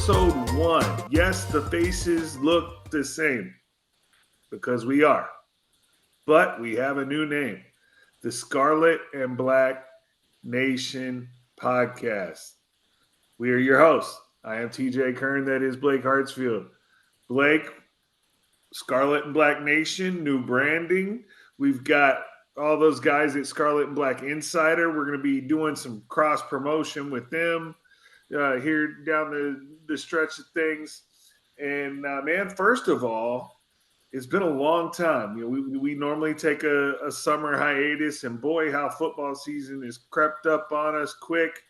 episode 1. Yes, the faces look the same because we are, but we have a new name, the Scarlet and Black Nation Podcast. We are your hosts. I am TJ Kern, that is Blake Hartsfield. Blake, Scarlet and Black Nation, new branding. We've got all those guys at Scarlet and Black Insider. We're going to be doing some cross promotion with them here down the stretch of things. And man, first of all, it's been a long time. You know, we normally take a summer hiatus, and boy, how football season has crept up on us quick.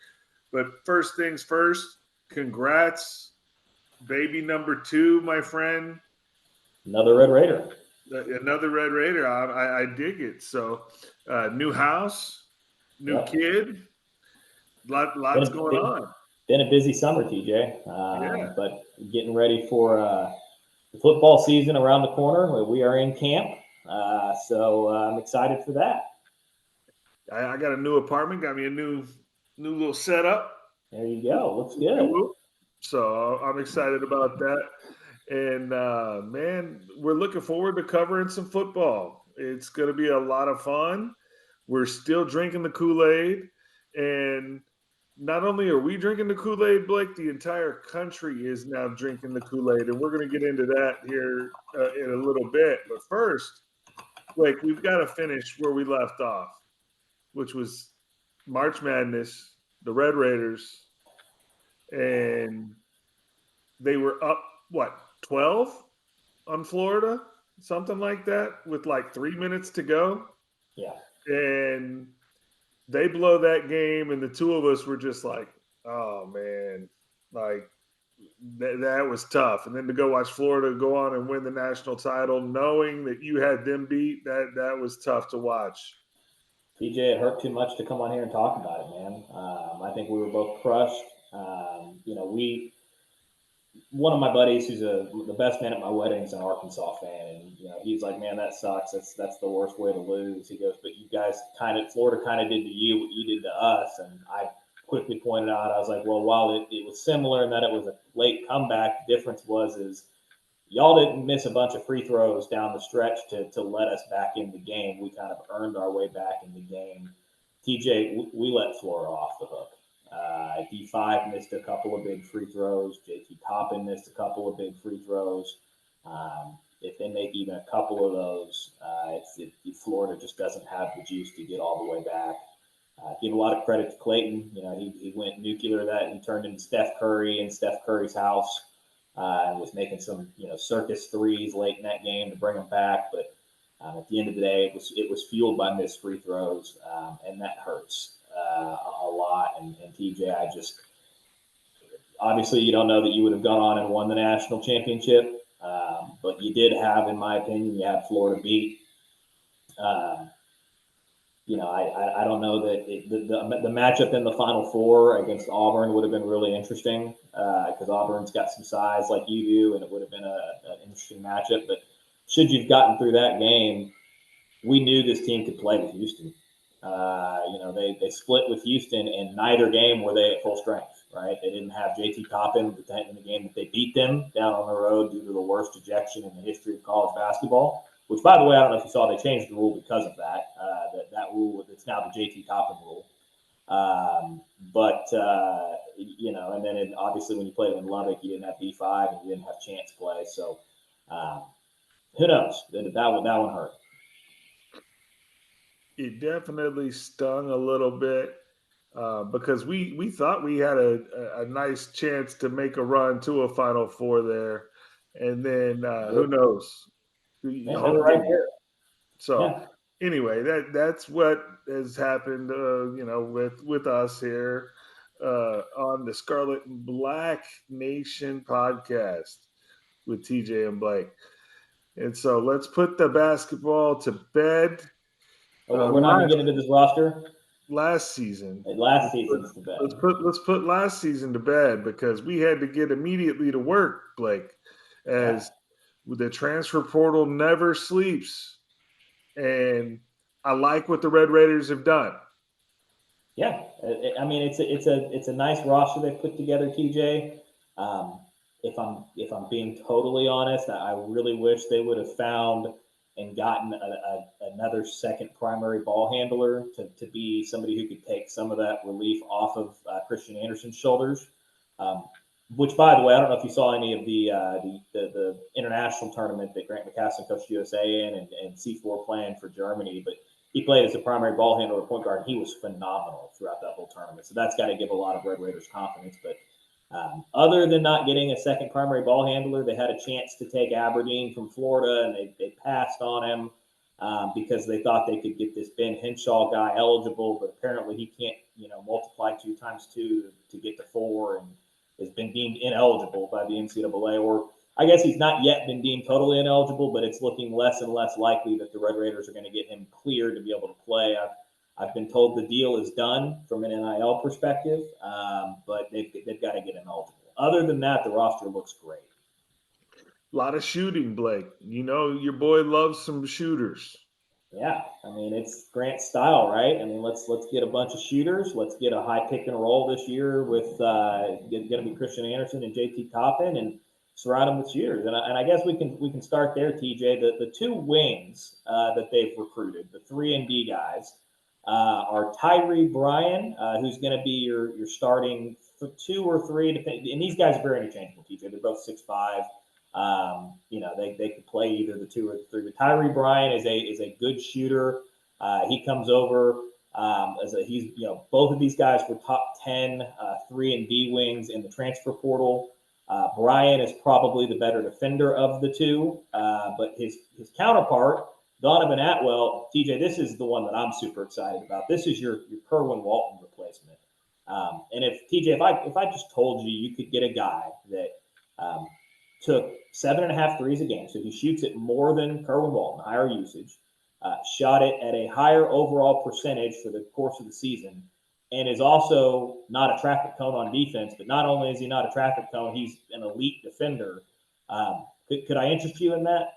But first things first, congrats, baby number 2, my friend. Another Red Raider. Another Red Raider. I dig it. So, new house, new kid, lots going on. Been a busy summer, TJ. Yeah. But getting ready for the football season around the corner. We are in camp, so I'm excited for that. I got a new apartment. Got me a new little setup. There you go. Looks good. So I'm excited about that. And man, we're looking forward to covering some football. It's going to be a lot of fun. We're still drinking the Kool-Aid, and not only are we drinking the Kool-Aid, Blake, the entire country is now drinking the Kool-Aid, and we're going to get into that here in a little bit. But first, Blake, we've got to finish where we left off, which was March Madness, the Red Raiders, and they were up, 12 on Florida? Something like that, with like 3 minutes to go. Yeah. And they blow that game, and the two of us were just like, oh, man, like that was tough. And then to go watch Florida go on and win the national title, knowing that you had them beat, that was tough to watch. PJ, it hurt too much to come on here and talk about it, man. I think we were both crushed. One of my buddies who's the best man at my wedding is an Arkansas fan, and he's like, man, that sucks. That's the worst way to lose. He goes, but you guys Florida kind of did to you what you did to us. And I quickly pointed out, I was like, well, while it was similar in that it was a late comeback, the difference is y'all didn't miss a bunch of free throws down the stretch to let us back in the game. We kind of earned our way back in the game. TJ, we let Florida off the hook. D5 missed a couple of big free throws. JT Toppin missed a couple of big free throws. If they make even a couple of those, Florida just doesn't have the juice to get all the way back. Give a lot of credit to Clayton. He went nuclear that. He turned into Steph Curry in Steph Curry's house and was making some circus threes late in that game to bring them back. But at the end of the day, it was fueled by missed free throws, and that hurts a lot. And TJ, obviously you don't know that you would have gone on and won the national championship, but you did have, in my opinion, you had Florida beat. I don't know that the matchup in the Final Four against Auburn would have been really interesting because Auburn's got some size like you do, and it would have been an interesting matchup. But should you've gotten through that game, we knew this team could play with Houston. They split with Houston, and neither game were they at full strength, right? They didn't have JT Toppin in the game that they beat them down on the road due to the worst ejection in the history of college basketball, which, by the way, I don't know if you saw, they changed the rule because of that. That rule, it's now the JT Toppin rule. And then obviously when you played in Lubbock, you didn't have D5 and you didn't have chance play. So who knows? That one hurt. It definitely stung a little bit because we thought we had a nice chance to make a run to a Final Four there, and then who knows? Right here. So anyway, that's what has happened, with us here on the Scarlet and Black Nation podcast with TJ and Blake. And so let's put the basketball to bed. We're not going to get into this roster. Last season. Last season's to bed. Let's put last season to bed because we had to get immediately to work, Blake, as the transfer portal never sleeps. And I like what the Red Raiders have done. Yeah, I mean it's a nice roster they put together, TJ. if I'm being totally honest, I really wish they would have found and gotten another second primary ball handler to be somebody who could take some of that relief off of Christian Anderson's shoulders. Um, which, by the way, I don't know if you saw any of the international tournament that Grant McCaslin coached USA in, and C4 playing for Germany, but he played as a primary ball handler at point guard. And he was phenomenal throughout that whole tournament. So that's got to give a lot of Red Raiders confidence. But other than not getting a second primary ball handler, they had a chance to take Aberdeen from Florida, and they passed on him because they thought they could get this Ben Henshaw guy eligible, but apparently he can't, multiply 2 times 2 to get to 4, and has been deemed ineligible by the NCAA. Or I guess he's not yet been deemed totally ineligible, but it's looking less and less likely that the Red Raiders are going to get him cleared to be able to play. I've been told the deal is done from an NIL perspective, but they've got to get him eligible. Other than that, the roster looks great. A lot of shooting, Blake. Your boy loves some shooters. Yeah, I mean it's Grant's style, right? I mean let's get a bunch of shooters. Let's get a high pick and roll this year with going to be Christian Anderson and JT Toppin, and surround them with shooters. And I guess we can start there, TJ. The 2 wings that they've recruited, the 3 and D guys, are Tyree Bryan, who's going to be your starting 2 or 3, and these guys are very interchangeable, TJ. They're both 6'5". They could play either the 2 or the 3. But Tyree Bryan is a good shooter. He comes over he's both of these guys were top 10 3 and D wings in the transfer portal. Bryan is probably the better defender of the 2, but his counterpart Donovan Atwell, TJ, this is the one that I'm super excited about. This is your Kerwin Walton replacement. And if I just told you you could get a guy that took 7.5 threes a game, so he shoots it more than Kerwin Walton, higher usage, shot it at a higher overall percentage for the course of the season, and is also not a traffic cone on defense. But not only is he not a traffic cone, he's an elite defender. Could I interest you in that?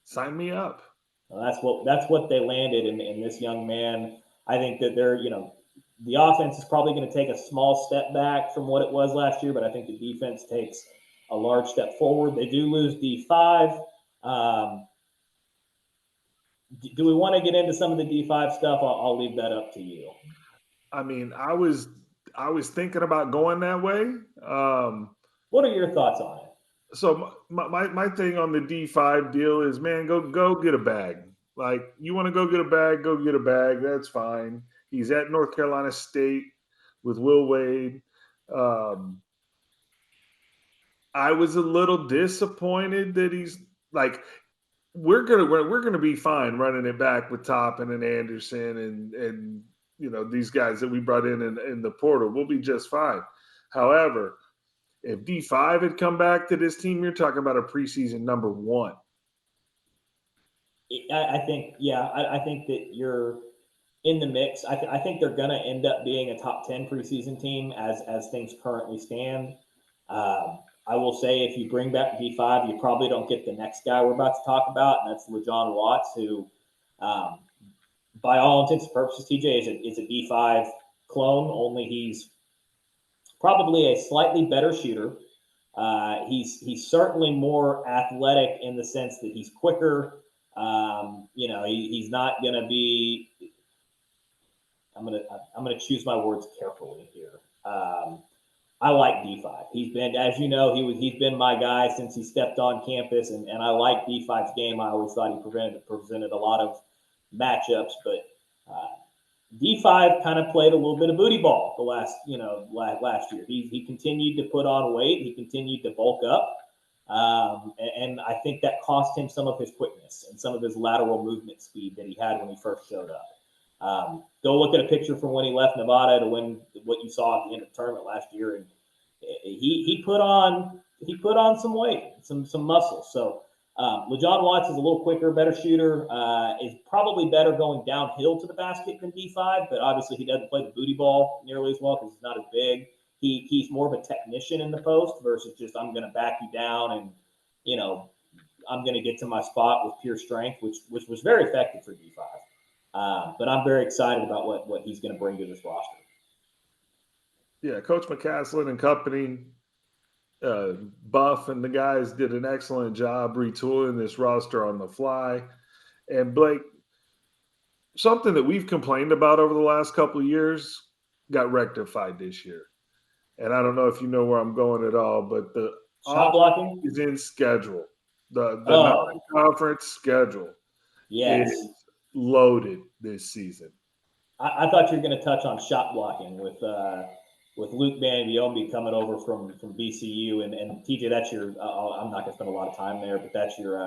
Sign me up. Well, that's what they landed in this young man. I think that the offense is probably going to take a small step back from what it was last year, but I think the defense takes a large step forward. They do lose D5. Do we want to get into some of the D5 stuff? I'll leave that up to you. I mean, I was thinking about going that way. What are your thoughts on it? So my thing on the D5 deal is, man, go get a bag. Like, you want to go get a bag, go get a bag. That's fine. He's at North Carolina State with Will Wade. I was a little disappointed that he's like, we're gonna be fine running it back with Toppin and Anderson and these guys that we brought in the portal. We'll be just fine. However, if D5 had come back to this team, you're talking about a preseason number 1. I think that you're in the mix. I think they're going to end up being a top 10 preseason team as things currently stand. I will say, if you bring back D5, you probably don't get the next guy we're about to talk about, and that's LeJon Watts, who, by all intents and purposes, TJ is a D5 clone, only he's probably a slightly better shooter. He's certainly more athletic in the sense that he's quicker. He's not going to be. I'm gonna choose my words carefully here. I like D5. He's been, as you know, he's been my guy since he stepped on campus, and I like D5's game. I always thought he presented a lot of matchups, but D5 kind of played a little bit of booty ball the last year. He continued to put on weight. He continued to bulk up. And I think that cost him some of his quickness and some of his lateral movement speed that he had when he first showed up. Go look at a picture from when he left Nevada to when what you saw at the end of the tournament last year, and he put on some weight, some muscle. So LeJon Watts is a little quicker, better shooter, is probably better going downhill to the basket than D5, but obviously he doesn't play the booty ball nearly as well because he's not as big. He's more of a technician in the post versus just, I'm going to back you down and I'm going to get to my spot with pure strength, which was very effective for D5. But I'm very excited about what he's going to bring to this roster. Yeah, Coach McCaslin and company, Buff and the guys did an excellent job retooling this roster on the fly. And Blake, something that we've complained about over the last couple of years got rectified this year. And I don't know if you know where I'm going at all, but the Shot off blocking. season schedule, the Oh, non-conference schedule yes. is loaded this season. I thought you were going to touch on shot blocking with Luke Bambiombi coming over from BCU and TJ. That's your. I'm not going to spend a lot of time there, but that's your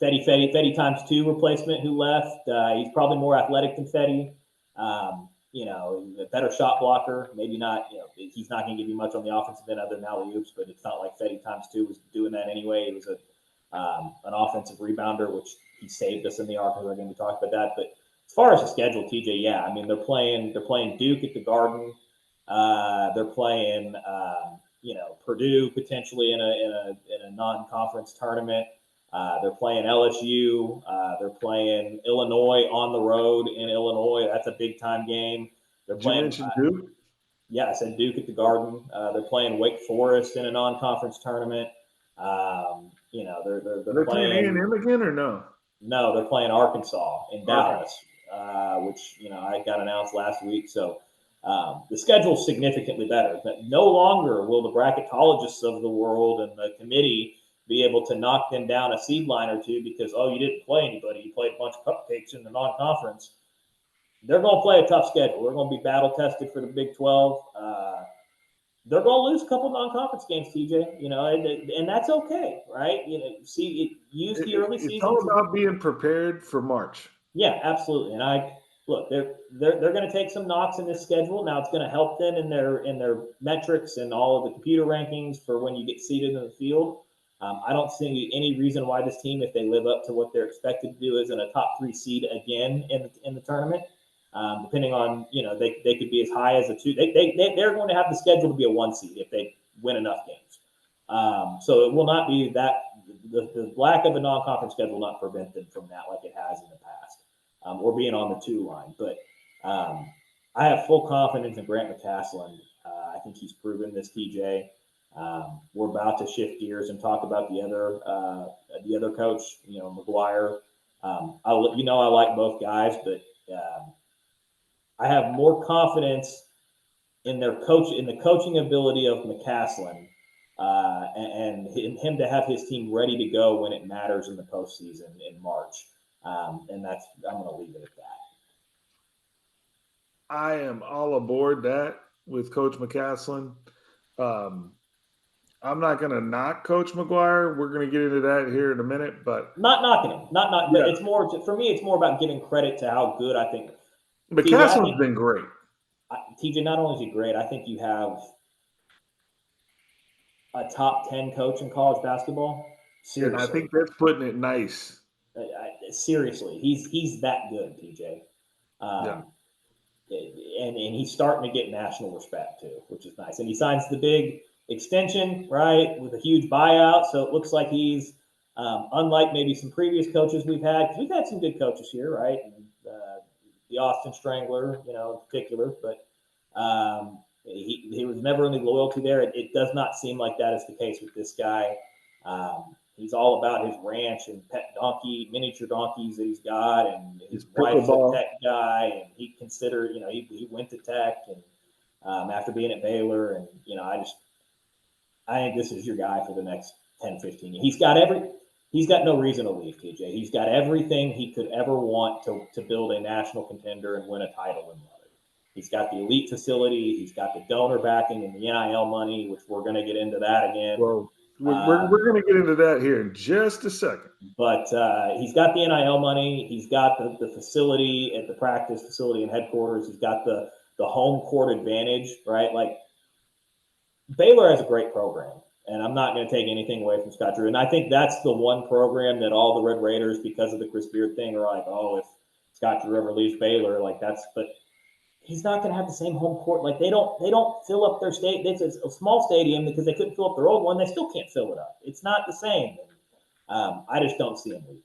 Fetty times two replacement who left. He's probably more athletic than Fetty. A better shot blocker. Maybe not. He's not going to give you much on the offensive end other than alley oops, but it's not like Fetty times two was doing that anyway. He was an offensive rebounder, which he saved us in the arc. We're going to talk about that, but as far as the schedule, TJ, yeah, I mean they're playing Duke at the Garden. They're playing Purdue potentially in a non-conference tournament. They're playing LSU. They're playing Illinois on the road in Illinois. That's a big time game. They're Did you playing. mention Duke? Yeah, I said Duke at the Garden. They're playing Wake Forest in a non-conference tournament. Are They're they playing playing. A&M again or no? No, they're playing Arkansas in Okay. Dallas, which I got announced last week. So the schedule's significantly better. But no longer will the bracketologists of the world and the committee be able to knock them down a seed line or two because you didn't play anybody, you played a bunch of cupcakes in the non-conference. They're going to play a tough schedule. They're going to be battle tested for the Big 12. They're going to lose a couple non-conference games, TJ. And that's okay, right? Use the early It's season all to. about being prepared for March. Yeah, absolutely. And I look, they're going to take some knocks in this schedule. Now it's going to help them in their metrics and all of the computer rankings for when you get seated in the field. I don't see any reason why this team, if they live up to what they're expected to do, isn't a top three seed again in the tournament. Depending on they could be as high as a two. They're going to have the schedule to be a one seed if they win enough games. So it will not be that the lack of a non-conference schedule will not prevent them from that like it has in the past, or being on the two line. But I have full confidence in Grant McCaslin. I think he's proven this, TJ. We're about to shift gears and talk about the other coach, McGuire. I like both guys, but I have more confidence in the coaching ability of McCaslin, and him to have his team ready to go when it matters in the postseason in March. And I'm going to leave it at that. I am all aboard that with Coach McCaslin. Um, I'm not going to knock Coach McGuire. We're going to get into that here in a minute, but Not knocking him, not, but yeah, it's more for me. It's more about giving credit to how good I think TJ. I McCaslin's think been great, TJ. Not only is he great, I think you have a top 10 coach in college basketball. and I think Seriously, that's putting it nice. seriously, he's that good, TJ. Yeah. Um, and he's starting to get national respect too, which is nice. And he signs the big extension, right, with a huge buyout. So it looks like he's unlike maybe some previous coaches we've had. Cause we've had some good coaches here, right? And, the Austin Strangler, in particular, but he was never any loyalty there. It does not seem like that is the case with this guy. He's all about his ranch and pet donkey, miniature donkeys that he's got, and his It's wife's a pickleball. tech guy, and he considered, he went to tech, and after being at Baylor, and I think this is your guy for the next 10, 15 years. He's got no reason to leave, TJ. He's got everything he could ever want to build a national contender and win a title in love. He's got the elite facility. He's got the donor backing and the NIL money, which we're going to get into that again. Well, we're going to get into that here in just a second. But he's got the NIL money. He's got the facility at the practice facility and headquarters. He's got the home court advantage, right? Like Baylor has a great program, and I'm not going to take anything away from Scott Drew. And I think that's the one program that all the Red Raiders, because of the Chris Beard thing, are like, oh, if Scott Drew ever leaves Baylor, like but he's not going to have the same home court. Like they don't fill up their state. It's a small stadium because they couldn't fill up their old one. They still can't fill it up. It's not the same. I just don't see him leaving.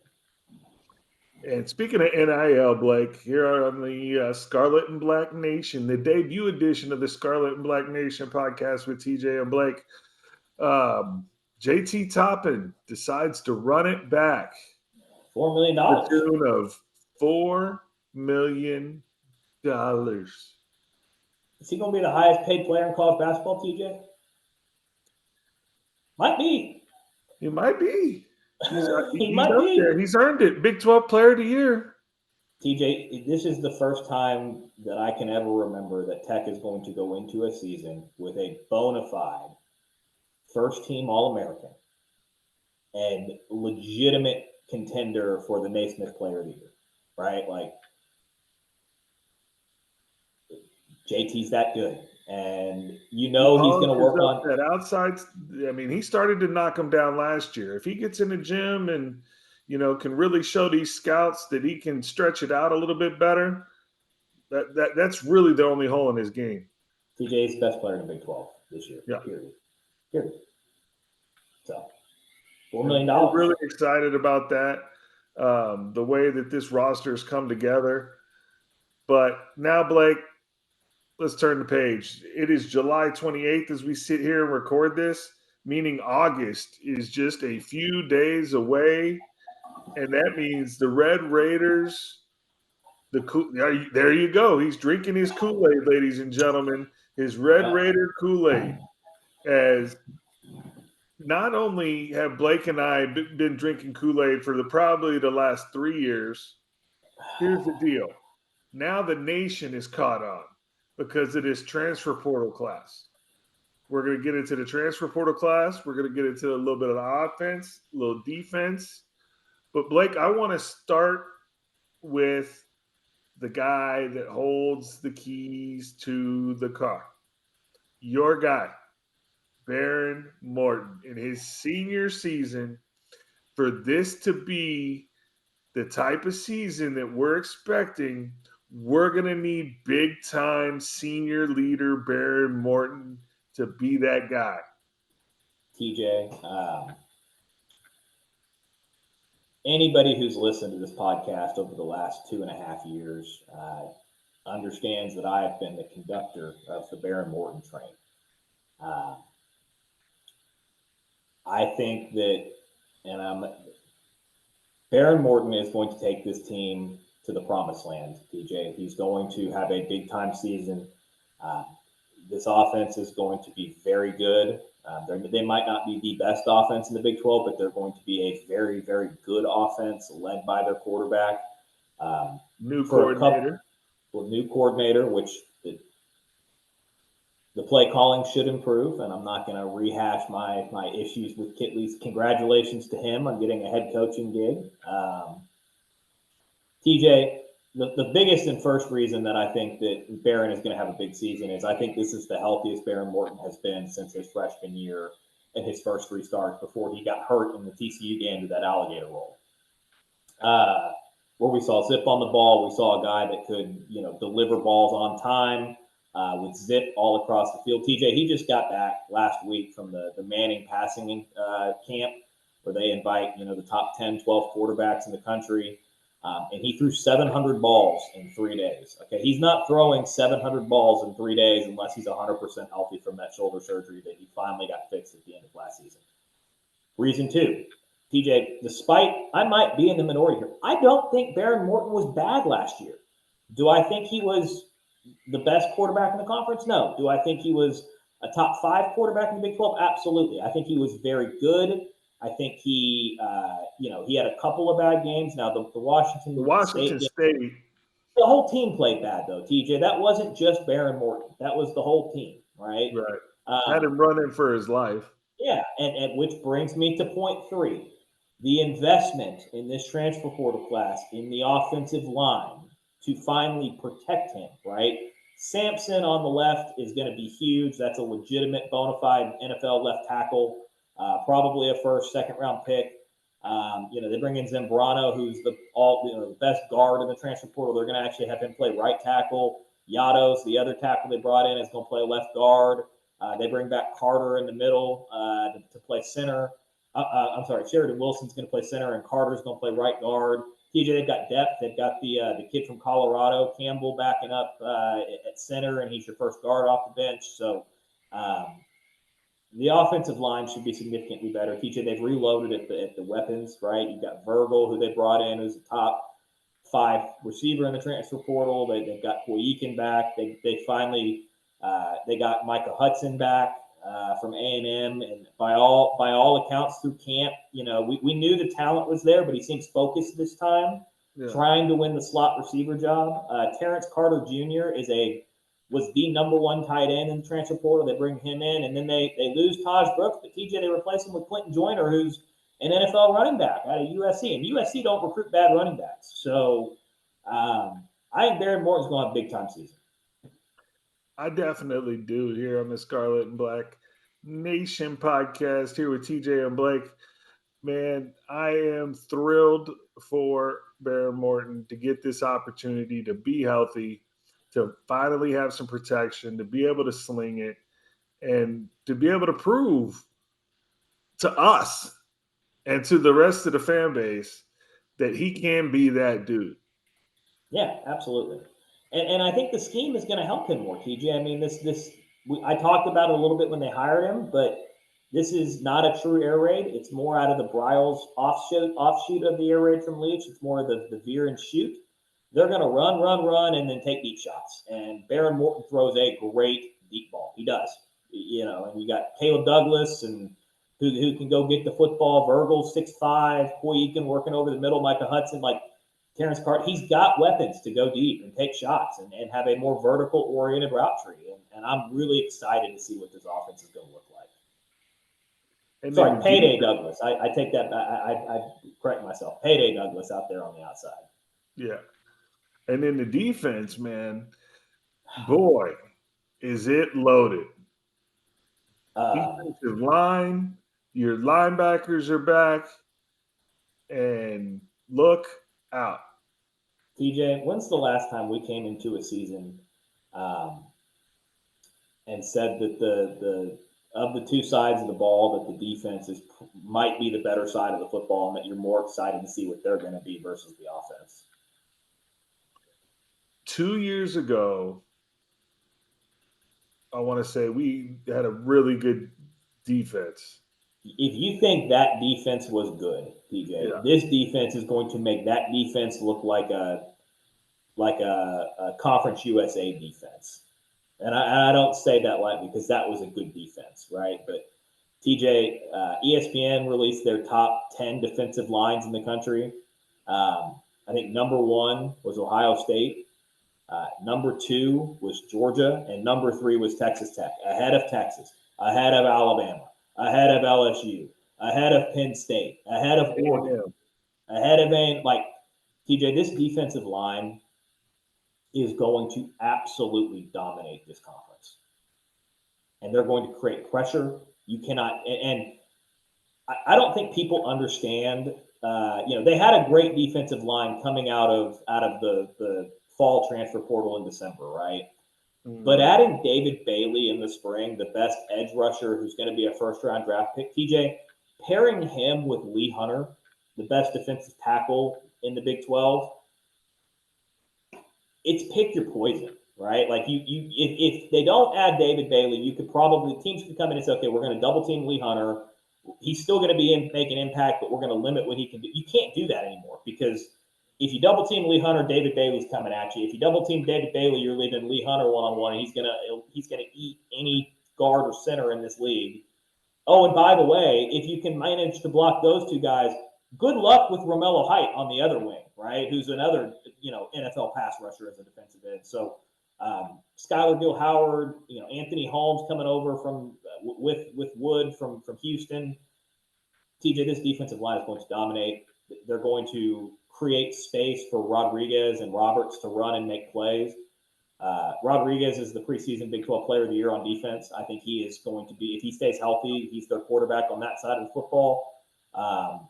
And speaking of NIL, Blake, here on the Scarlet and Black Nation, the debut edition of the Scarlet and Black Nation podcast with TJ and Blake, um, JT Toppin decides to run it back. $4 million. The tune of $4 million. Is he going to be the highest paid player in college basketball, TJ? Might be. He might be. He's He he's might up be. there. He's earned it. Big 12 Player of the Year. TJ, this is the first time that I can ever remember that Tech is going to go into a season with a bona fide first team All American and legitimate contender for the Naismith Player of the Year, right? Like, JT's that good. And he's going to work on that outside. I mean, he started to knock him down last year. If he gets in the gym and can really show these scouts that he can stretch it out a little bit better, that's really the only hole in his game. TJ's best player in the Big 12 this year. Yeah. Period. So, $4 million. I'm really excited about that. The way that this roster has come together. But now, Blake, let's turn the page. It is July 28th as we sit here and record this, meaning August is just a few days away. And that means the Red Raiders, there you go. He's drinking his Kool-Aid, ladies and gentlemen. His Red Raider Kool-Aid. As not only have Blake and I been drinking Kool-Aid for probably the last 3 years, here's the deal. Now the nation is caught on because of this transfer portal class. We're going to get into the transfer portal class. We're going to get into a little bit of the offense, a little defense. But, Blake, I want to start with the guy that holds the keys to the car. Your guy, Baron Morton, in his senior season, for this to be the type of season that we're expecting, we're going to need big-time senior leader Baron Morton to be that guy. TJ, anybody who's listened to this podcast over the last 2.5 years understands that I have been the conductor of the Baron Morton train. I think that, Baron Morton is going to take this team to the promised land, TJ. He's going to have a big-time season. This offense is going to be very good. They might not be the best offense in the Big 12, but they're going to be a very, very good offense led by their quarterback. New coordinator, which the play calling should improve, and I'm not going to rehash my issues with Kitley's. Congratulations to him on getting a head coaching gig. TJ, the biggest and first reason that I think that Baron is going to have a big season is I think this is the healthiest Baron Morton has been since his freshman year in his first 3 starts before he got hurt in the TCU game to that alligator roll. Where we saw zip on the ball, we saw a guy that could, deliver balls on time with zip all across the field. TJ, he just got back last week from the Manning passing camp where they invite, the top 10, 12 quarterbacks in the country. And he threw 700 balls in 3 days. Okay, he's not throwing 700 balls in 3 days unless he's 100% healthy from that shoulder surgery that he finally got fixed at the end of last season. Reason 2, TJ, despite I might be in the minority here, I don't think Baron Morton was bad last year. Do I think he was the best quarterback in the conference? No. Do I think he was a top 5 quarterback in the Big 12? Absolutely. I think he was very good. I think he had a couple of bad games. Now, the Washington State, the whole team played bad, though, TJ. That wasn't just Baron Morton. That was the whole team, right? Right. Had him running for his life. Yeah, and which brings me to point 3. The investment in this transfer portal class in the offensive line to finally protect him, right? Sampson on the left is going to be huge. That's a legitimate, bona fide NFL left tackle. Probably a first, second round pick. They bring in Zambrano, who's the best guard in the transfer portal. They're going to actually have him play right tackle. Yados, the other tackle they brought in, is going to play left guard. They bring back Carter in the middle to play center. Sheridan Wilson's going to play center, and Carter's going to play right guard. TJ, they've got depth. They've got the kid from Colorado, Campbell, backing up at center, and he's your first guard off the bench. So the offensive line should be significantly better. TJ, they've reloaded at the weapons, right? You've got Virgil, who they brought in, who's the top 5 receiver in the transfer portal. They've got Koyikin back. They finally they got Micah Hudson back from A&M, and by all accounts through camp, we knew the talent was there, but he seems focused this time, trying to win the slot receiver job. Terrence Carter Jr. was the number 1 tight end in the transfer portal. They bring him in, and then they lose Taj Brooks, but TJ, they replace him with Quentin Joyner, who's an NFL running back out of USC, and USC don't recruit bad running backs. So I think Baron Morton's going to have a big time season. I definitely do here on the Scarlet and Black Nation podcast here with TJ and Blake. Man, I am thrilled for Baron Morton to get this opportunity to be healthy, to finally have some protection, to be able to sling it, and to be able to prove to us and to the rest of the fan base that he can be that dude. Yeah, absolutely. And I think the scheme is going to help him more, TJ. I mean, I talked about it a little bit when they hired him, but this is not a true air raid. It's more out of the Bryles offshoot of the air raid from Leach. It's more of the veer and shoot. They're going to run, and then take deep shots. And Baron Morton throws a great deep ball. He does. And you got Caleb Douglas and who can go get the football. Virgil 6'5", Koyikin working over the middle, Micah Hudson, like Terrence Carter. He's got weapons to go deep and take shots and have a more vertical oriented route tree. And I'm really excited to see what this offense is going to look like. And sorry, Payday Douglas. I take that back. I correct myself. Payday Douglas out there on the outside. Yeah. And then the defense, man, boy, is it loaded. Defensive line, your linebackers are back, and look out. TJ, when's the last time we came into a season and said that the of the 2 sides of the ball, that the defense might be the better side of the football, and that you're more excited to see what they're going to be versus the offense? 2 years ago, I want to say we had a really good defense. If you think that defense was good, TJ, This defense is going to make that defense look like a Conference USA defense. And I don't say that lightly because that was a good defense, right? But TJ, ESPN released their top 10 defensive lines in the country. I think number 1 was Ohio State. Number 2 was Georgia, and number 3 was Texas Tech, ahead of Texas, ahead of Alabama, ahead of LSU, ahead of Penn State, ahead of Oregon, ahead of TJ. This defensive line is going to absolutely dominate this conference, and they're going to create pressure. You cannot, and I don't think people understand. They had a great defensive line coming out of the fall transfer portal in December, right? Mm-hmm. But adding David Bailey in the spring, the best edge rusher who's going to be a first-round draft pick, TJ, pairing him with Lee Hunter, the best defensive tackle in the Big 12, it's pick your poison, right? Like if they don't add David Bailey, teams could come in and say, okay, we're going to double team Lee Hunter. He's still going to make an impact, but we're going to limit what he can do. You can't do that anymore because if you double team Lee Hunter, David Bailey's coming at you. If you double team David Bailey, you're leaving Lee Hunter one-on-one, and he's gonna eat any guard or center in this league. Oh, and by the way, if you can manage to block those 2 guys, good luck with Romello Height on the other wing, right? Who's another NFL pass rusher as a defensive end. So Skylar Gill Howard, Anthony Holmes coming over from with Wood from Houston. TJ, this defensive line is going to dominate. They're going to create space for Rodriguez and Roberts to run and make plays. Rodriguez is the preseason Big 12 Player of the Year on defense. I think he is going to be, if he stays healthy, he's their quarterback on that side of the football.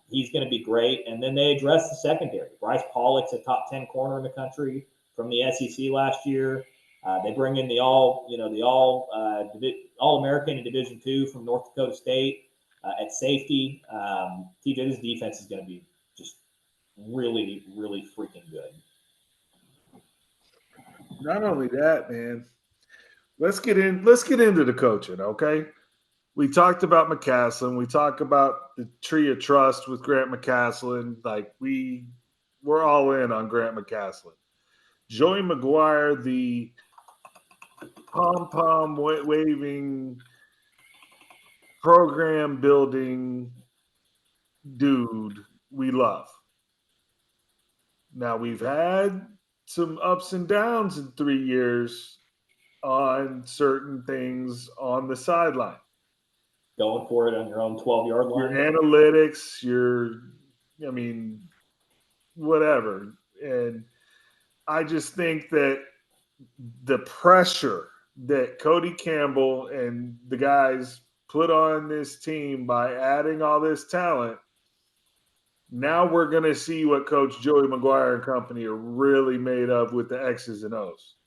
He's going to be great. And then they address the secondary. Bryce Pollock's a top 10 corner in the country from the SEC last year. They bring in the All-American in Division II from North Dakota State at safety. TJ, this defense is going to be just really, really freaking good. Not only that, man. Let's get into the coaching, okay? We talked about McCaslin. We talked about the tree of trust with Grant McCaslin. Like we're all in on Grant McCaslin. Joey McGuire, the pom pom waving, program building dude we love. Now we've had some ups and downs in 3 years on certain things on the sideline. Going for it on your own 12-yard Your line. analytics, I mean, whatever. And I just think that the pressure that Cody Campbell and the guys put on this team by adding all this talent, now we're going to see what Coach Joey McGuire and company are really made of with the X's and O's.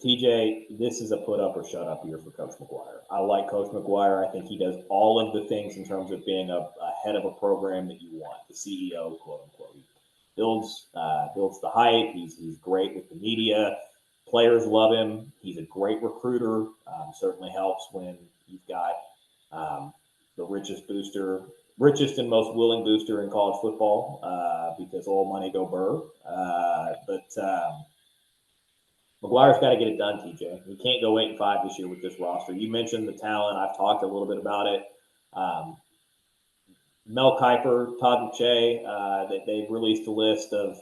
TJ, this is a put up or shut up year for Coach McGuire. I like Coach McGuire. I think he does all of the things in terms of being a head of a program that you want, the CEO, quote unquote. He builds the hype. He's great with the media. Players love him. He's a great recruiter. Certainly helps when you've got the richest and most willing booster in college football because all money go burr. McGuire's got to get it done, TJ. He can't go 8-5 this year with this roster. You mentioned the talent. I've talked a little bit about it. Mel Kiper, Todd McShay, that they've released a list of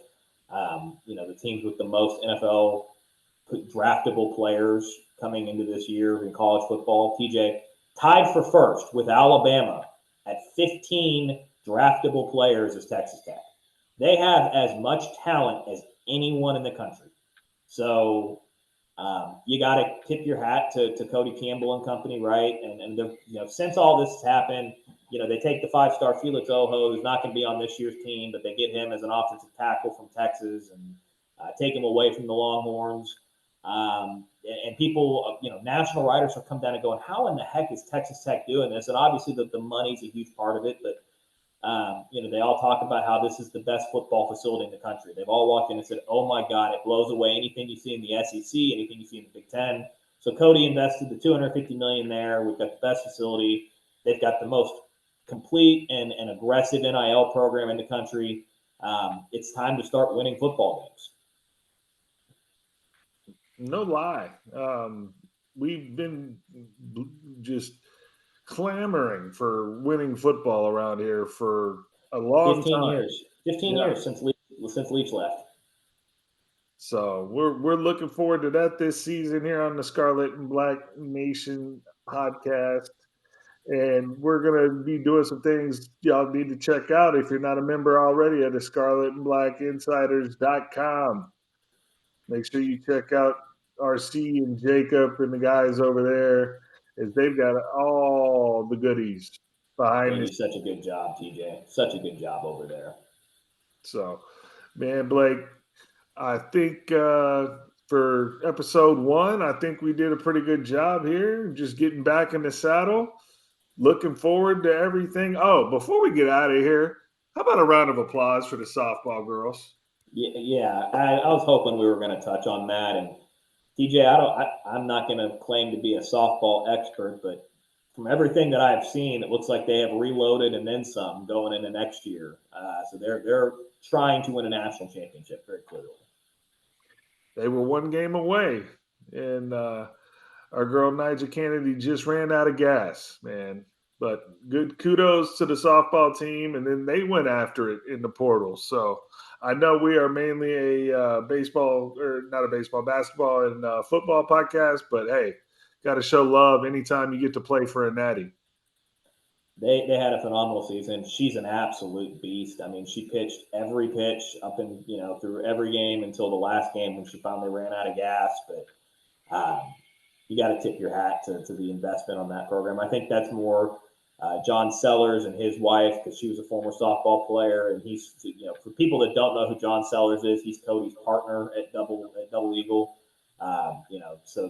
the teams with the most NFL draftable players coming into this year in college football. TJ tied for first with Alabama at 15 draftable players as Texas Tech. They have as much talent as anyone in the country. So you got to tip your hat to Cody Campbell and company, right? And since all this has happened, they take the 5-star Felix Oho, who's not going to be on this year's team, but they get him as an offensive tackle from Texas and take him away from the Longhorns. And people, national writers have come down and going, how in the heck is Texas Tech doing this? And obviously the money's a huge part of it, but they all talk about how this is the best football facility in the country. They've all walked in and said, oh my God, it blows away anything you see in the SEC, anything you see in the Big Ten. So Cody invested the $250 million there. We've got the best facility. They've got the most complete and aggressive NIL program in the country. It's time to start winning football games. No lie. We've been just clamoring for winning football around here for a long 15 time. years. 15 years since Leach left. So we're looking forward to that this season here on the Scarlet and Black Nation podcast. And we're going to be doing some things y'all need to check out if you're not a member already at the scarletandblackinsiders.com. Make sure you check out RC and Jacob and the guys over there as they've got all the goodies behind They the do such a good job, TJ. Such a good job over there. So, man, Blake, I think for episode 1, I think we did a pretty good job here, just getting back in the saddle. Looking forward to everything. Oh, before we get out of here, how about a round of applause for the softball girls? Yeah. I was hoping we were going to touch on that. And TJ, I'm not going to claim to be a softball expert, but from everything that I've seen, it looks like they have reloaded and then some going into next year. So they're trying to win a national championship very clearly. They were one game away, and our girl Nigel Kennedy just ran out of gas, man. But good kudos to the softball team, and then they went after it in the portal. So I know we are mainly a basketball and football podcast, but hey, got to show love anytime you get to play for a natty. They had a phenomenal season. She's an absolute beast. I mean, she pitched every pitch up in through every game until the last game when she finally ran out of gas. But you got to tip your hat to the investment on that program. I think that's more John Sellers and his wife, because she was a former softball player, and he's for people that don't know who John Sellers is, he's Cody's partner at Double Eagle. So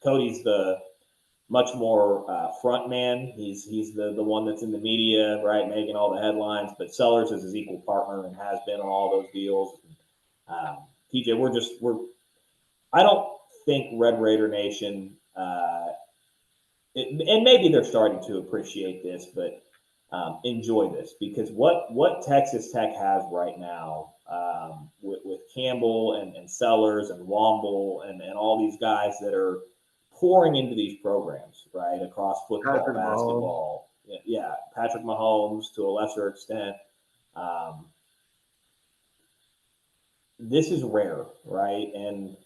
Cody's the much more front man. He's the one that's in the media, right, making all the headlines. But Sellers is his equal partner and has been on all those deals. TJ, we're. I don't think Red Raider Nation, and maybe they're starting to appreciate this, but enjoy this because what Texas Tech has right now with Campbell and Sellers and Womble and all these guys that are pouring into these programs, right, across football, Patrick Mahomes. basketball, yeah, Patrick Mahomes to a lesser extent. Um, this is rare, right? And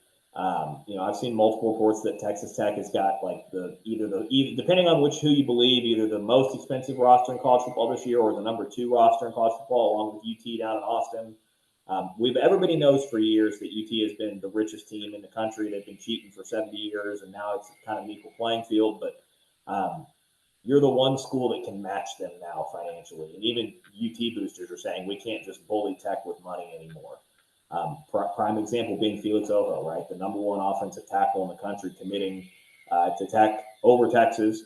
I've seen multiple reports that Texas Tech has got like depending on who you believe, either the most expensive roster in college football this year or the number 2 roster in college football, along with UT down in Austin. Everybody knows for years that UT has been the richest team in the country. They've been cheating for 70 years, and now it's kind of an equal playing field. But you're the one school that can match them now financially, and even UT boosters are saying we can't just bully Tech with money anymore. Prime example being Felix Ojo, right? The number 1 offensive tackle in the country, committing to Tech over Texas,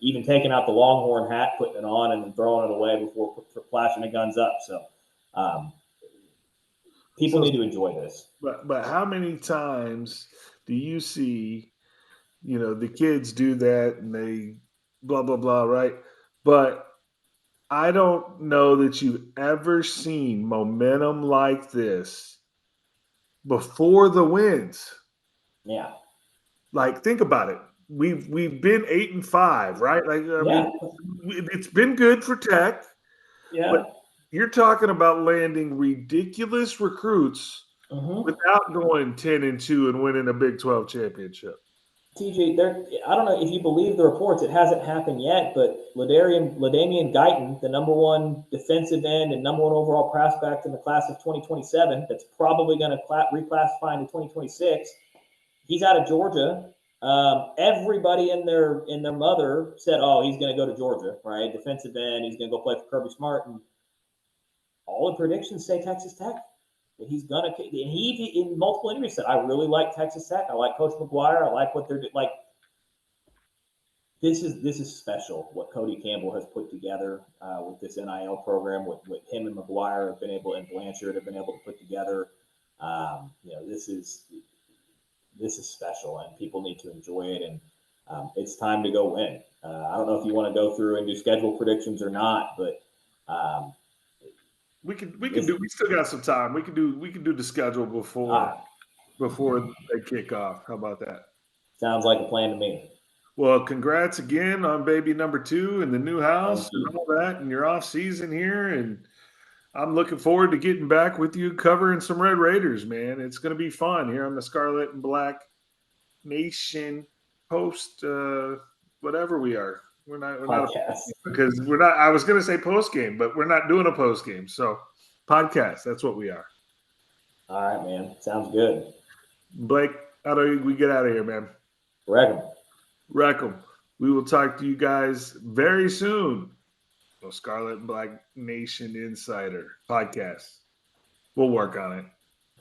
even taking out the Longhorn hat, putting it on, and then throwing it away before flashing the guns up. So people need to enjoy this. But how many times do you see, the kids do that and they blah blah blah, right? But I don't know that you've ever seen momentum like this before the wins. Yeah. Like, think about it. We've been 8-5, right? Like, I mean, it's been good for Tech, but you're talking about landing ridiculous recruits without going 10-2 and winning a Big 12 championship. TJ, I don't know if you believe the reports. It hasn't happened yet, but LaDainian Guyton, the number 1 defensive end and number 1 overall prospect in the class of 2027, that's probably going to reclassify into 2026. He's out of Georgia. Everybody and their mother said, "Oh, he's going to go to Georgia, right? Defensive end. He's going to go play for Kirby Smart." And all the predictions say Texas Tech. And he's gonna. And he in multiple interviews said, "I really like Texas Tech. I like Coach McGuire. I like what they're doing." Like this is special what Cody Campbell has put together with this NIL program. With him and McGuire have been able, and Blanchard have been able to put together. This is special, and people need to enjoy it. And it's time to go win. I don't know if you want to go through and do schedule predictions or not, but we still got some time. We can do the schedule before they kick off. How about that? Sounds like a plan to me. Well, congrats again on baby number 2 and the new house and all that, and your off season here. And I'm looking forward to getting back with you covering some Red Raiders, man. It's going to be fun here on the Scarlet and Black Nation post, whatever we are. We're not because we're not. I was going to say post game, but we're not doing a post game. So podcast. That's what we are. All right, man. Sounds good. Blake, how do we get out of here, man? Wreck 'em. We will talk to you guys very soon. Scarlet and Black Nation Insider podcast. We'll work on it.